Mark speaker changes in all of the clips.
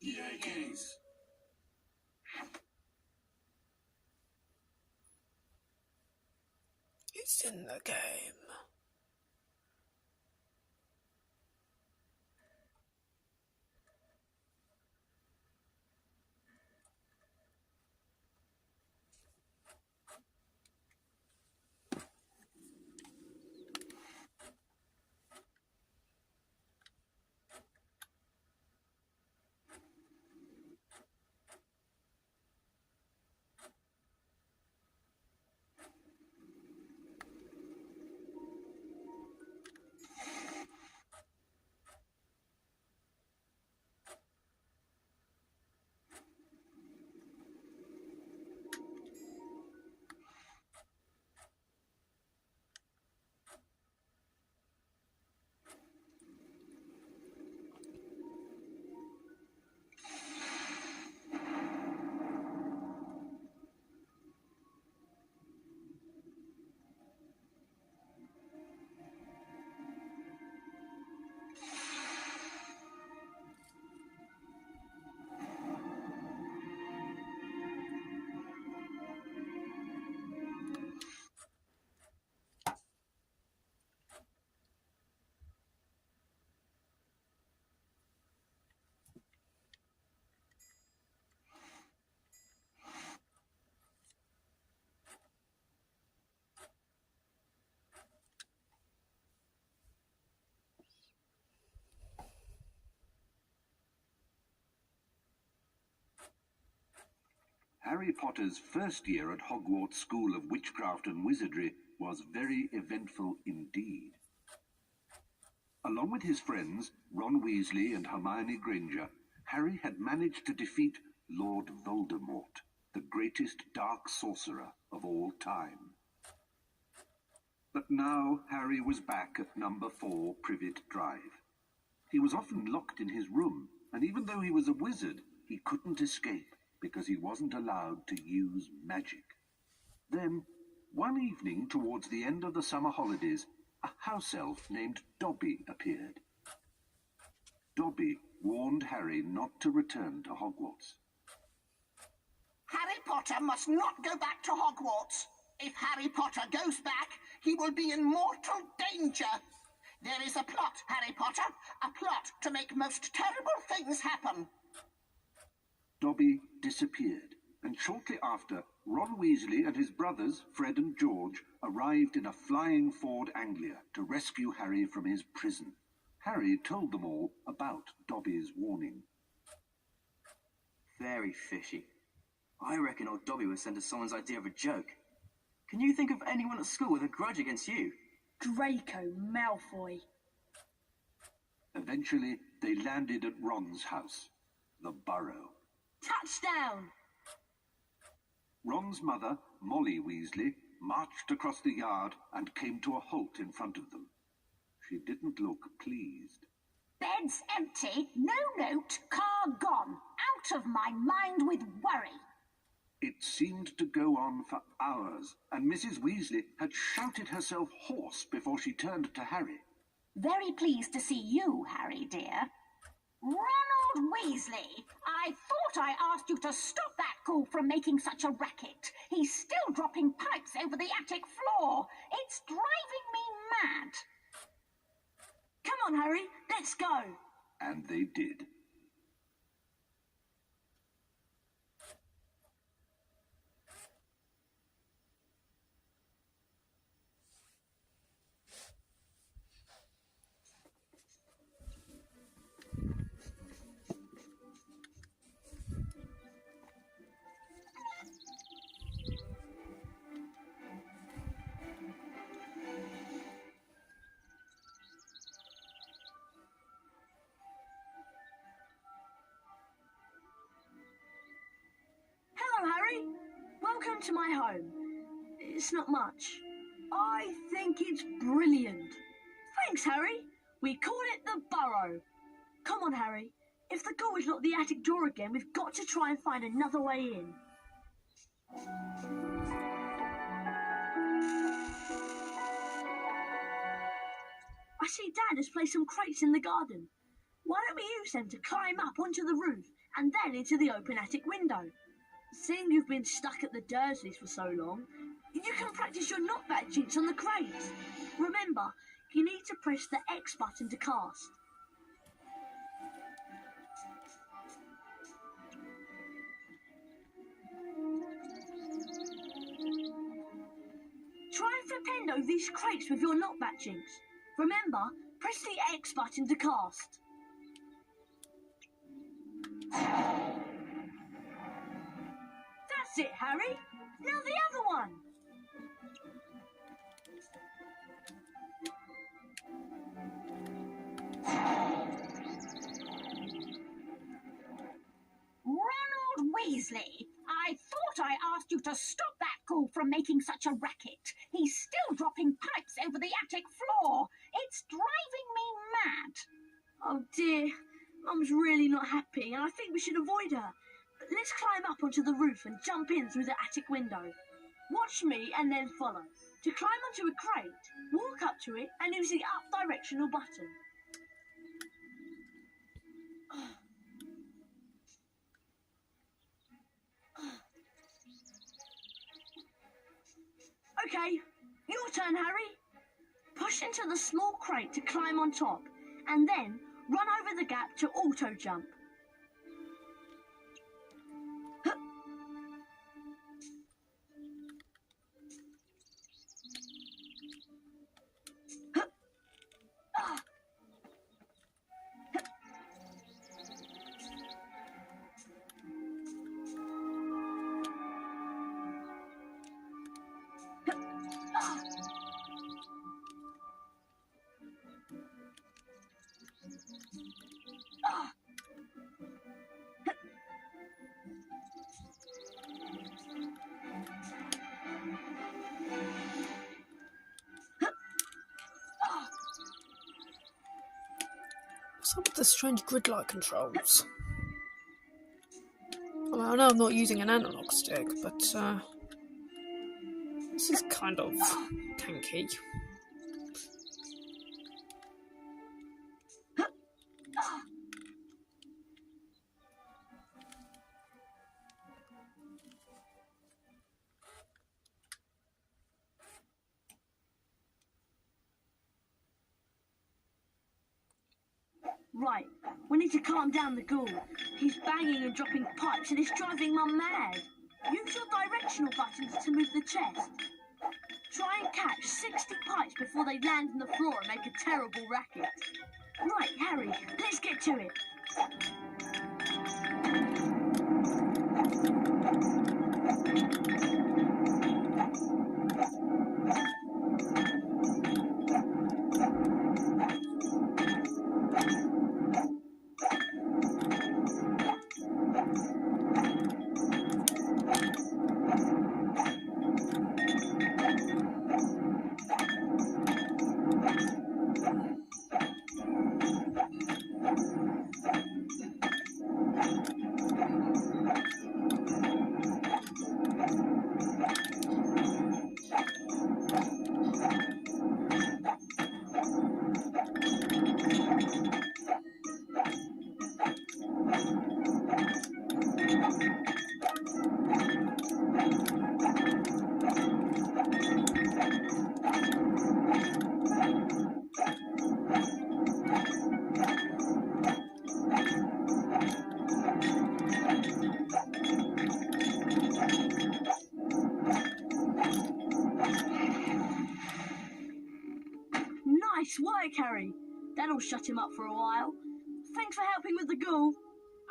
Speaker 1: Yankees.
Speaker 2: It's in the game.
Speaker 3: Harry Potter's first year at Hogwarts School of Witchcraft and Wizardry was very eventful indeed. Along with his friends, Ron Weasley and Hermione Granger, Harry had managed to defeat Lord Voldemort, the greatest dark sorcerer of all time. But now Harry was back at number 4 Privet Drive. He was often locked in his room, and even though he was a wizard, he couldn't escape because he wasn't allowed to use magic. Then, one evening towards the end of the summer holidays, a house elf named Dobby appeared. Dobby warned Harry not to return to Hogwarts.
Speaker 4: Harry Potter must not go back to Hogwarts. If Harry Potter goes back, he will be in mortal danger. There is a plot, Harry Potter, a plot to make most terrible things happen.
Speaker 3: Dobby disappeared, and shortly after, Ron Weasley and his brothers, Fred and George, arrived in a flying Ford Anglia to rescue Harry from his prison. Harry told them all about Dobby's warning.
Speaker 5: Very fishy. I reckon old Dobby was sent as someone's idea of a joke. Can you think of anyone at school with a grudge against you?
Speaker 6: Draco Malfoy.
Speaker 3: Eventually, they landed at Ron's house, the Burrow.
Speaker 6: Touchdown!
Speaker 3: Ron's mother, Molly Weasley, marched across the yard and came to a halt in front of them. She didn't look pleased.
Speaker 7: Bed's empty, no note, car gone. Out of my mind with worry.
Speaker 3: It seemed to go on for hours, and Mrs. Weasley had shouted herself hoarse before she turned to Harry.
Speaker 7: Very pleased to see you, Harry, dear. Ronald Weasley, I thought I asked you to stop that ghoul from making such a racket. He's still dropping pipes over the attic floor. It's driving me mad.
Speaker 6: Come on, Harry, let's go.
Speaker 3: And they did.
Speaker 6: Hello, Harry. Welcome to my home. It's not much. I think it's brilliant. Thanks, Harry. We call it the Burrow. Come on, Harry. If the goal is not the attic door again, we've got to try and find another way in. I see Dad has placed some crates in the garden. Why don't we use them to climb up onto the roof and then into the open attic window. Seeing you've been stuck at the Dursleys for so long, you can practice your knockback jinx on the crates. Remember, you need to press the X button to cast. Try and flip over these crates with your knockback jinx. Remember, press the X button to cast. That's it, Harry. Now the other one.
Speaker 7: Ronald Weasley, I thought I asked you to stop that ghoul from making such a racket. He's still dropping pipes over the attic floor. It's driving me mad.
Speaker 6: Oh dear, Mum's really not happy and I think we should avoid her. Let's climb up onto the roof and jump in through the attic window. Watch me and then follow. To climb onto a crate, walk up to it and use the up directional button. Okay, your turn, Harry. Push into the small crate to climb on top, and then run over the gap to auto-jump.
Speaker 1: What's up with the strange grid-like controls? Well, I know I'm not using an analog stick, but this is kind of tanky.
Speaker 6: Right, we need to calm down the ghoul. He's banging and dropping pipes and it's driving Mum mad. Use your directional buttons to move the chest. Try and catch 60 pipes before they land on the floor and make a terrible racket. Right, Harry, let's get to it. Nice work, Harry. That'll shut him up for a while. Thanks for helping with the ghoul.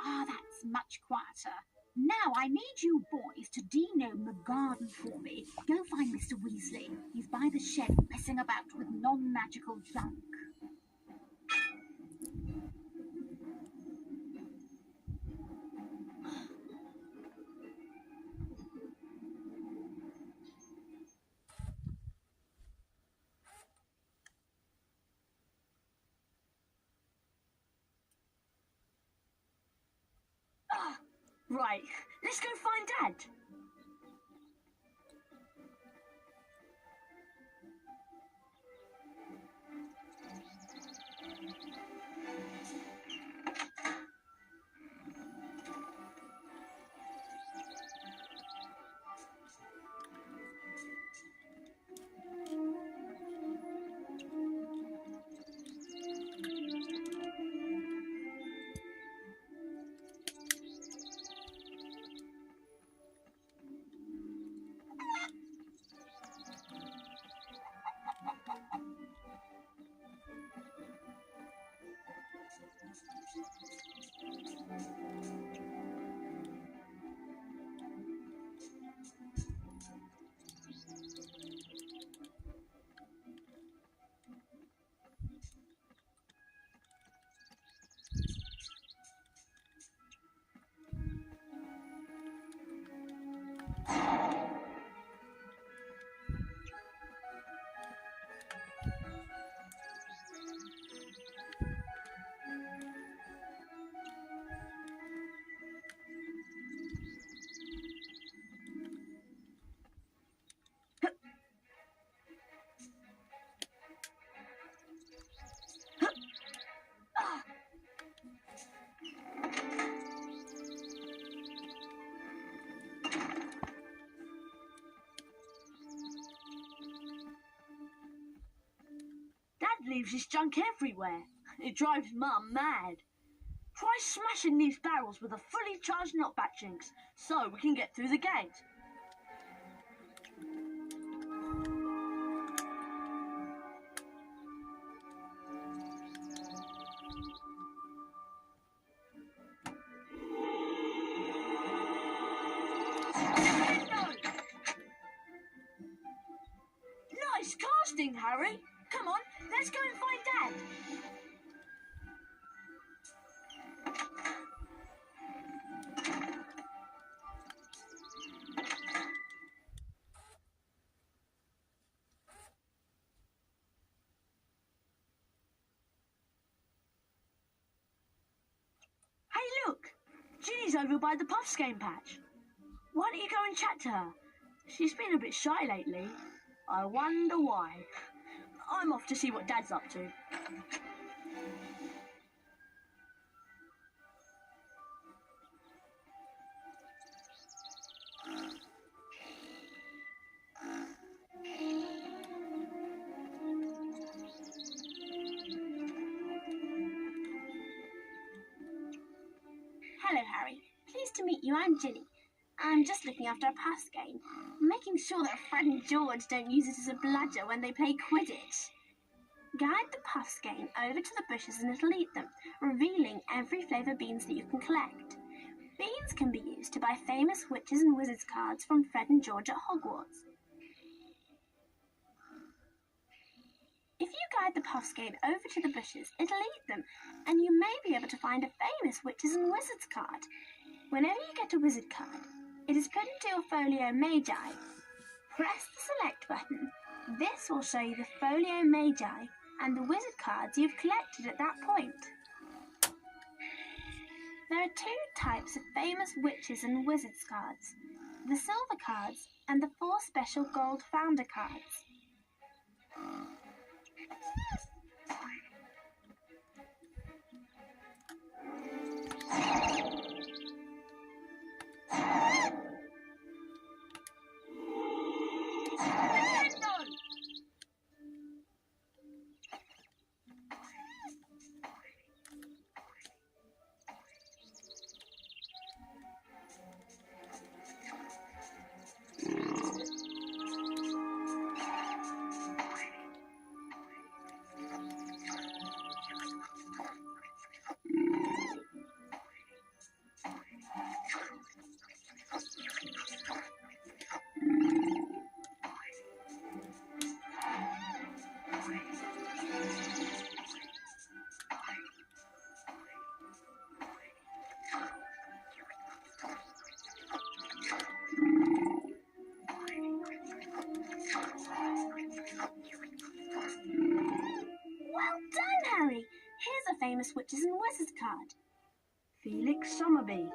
Speaker 7: Ah, that's much quieter. Now I need you boys to denome the garden for me. Go find Mr. Weasley. He's by the shed messing about with non-magical junk.
Speaker 6: Right, let's go find Dad. Dad leaves his junk everywhere. It drives Mum mad. Try smashing these barrels with a fully charged knockback jinx so we can get through the gate. Nice casting, Harry. Come on, let's go and find Dad. Hey, look! Ginny's over by the Puffs game patch. Why don't you go and chat to her? She's been a bit shy lately. I wonder why. I'm off to see what Dad's up to.
Speaker 2: Hello, Harry. Pleased to meet you. I'm Ginny. I'm just looking after a pass game, making sure that Fred and George don't use it as a bludger when they play Quidditch. Guide the puffs game over to the bushes and it'll eat them, revealing every flavour beans that you can collect. Beans can be used to buy famous witches and wizards cards from Fred and George at Hogwarts. If you guide the puffs game over to the bushes, it'll eat them, and you may be able to find a famous witches and wizards card. Whenever you get a wizard card, it is put into your folio magi. Press the select button. This will show you the folio magi and the wizard cards you've collected at that point. There are two types of famous witches and wizards cards: the silver cards and the 4 special gold founder cards. Here's a famous witches and wizards card.
Speaker 6: Felix Summerby.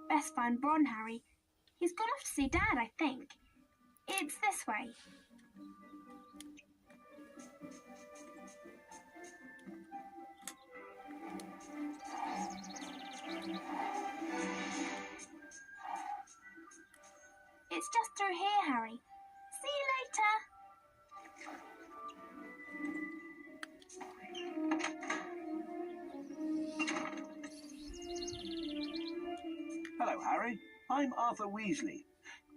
Speaker 2: Best find Ron, Harry. He's gone off to see Dad, I think. It's this way. It's just through here, Harry. See you later.
Speaker 3: Hello, Harry. I'm Arthur Weasley.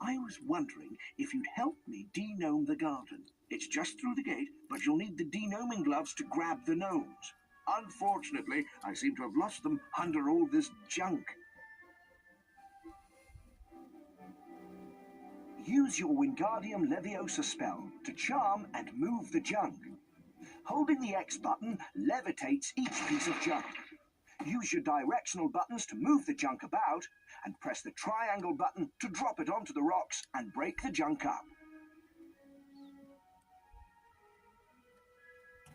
Speaker 3: I was wondering if you'd help me de-gnome the garden. It's just through the gate, but you'll need the de-gnoming gloves to grab the gnomes. Unfortunately, I seem to have lost them under all this junk. Use your Wingardium Leviosa spell to charm and move the junk. Holding the X button levitates each piece of junk.
Speaker 8: Use your directional buttons to move the junk about, and press the triangle button to drop it onto the rocks and break the junk up.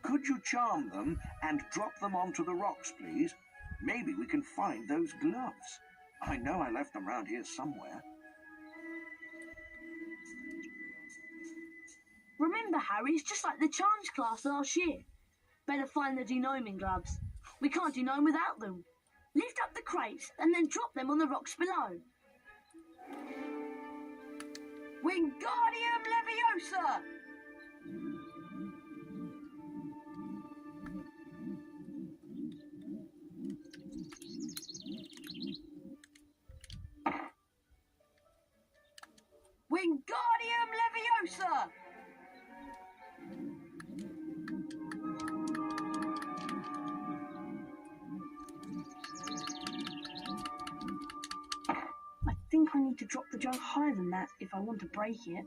Speaker 8: Could you charm them and drop them onto the rocks, please? Maybe we can find those gloves. I know I left them round here somewhere.
Speaker 6: Remember, Harry, it's just like the charms class last year. Better find the denoming gloves. We can't denome without them. Lift up the crates and then drop them on the rocks below. Wingardium Leviosa! Wingardium Leviosa! I think I need to drop the junk higher than that if I want to break it.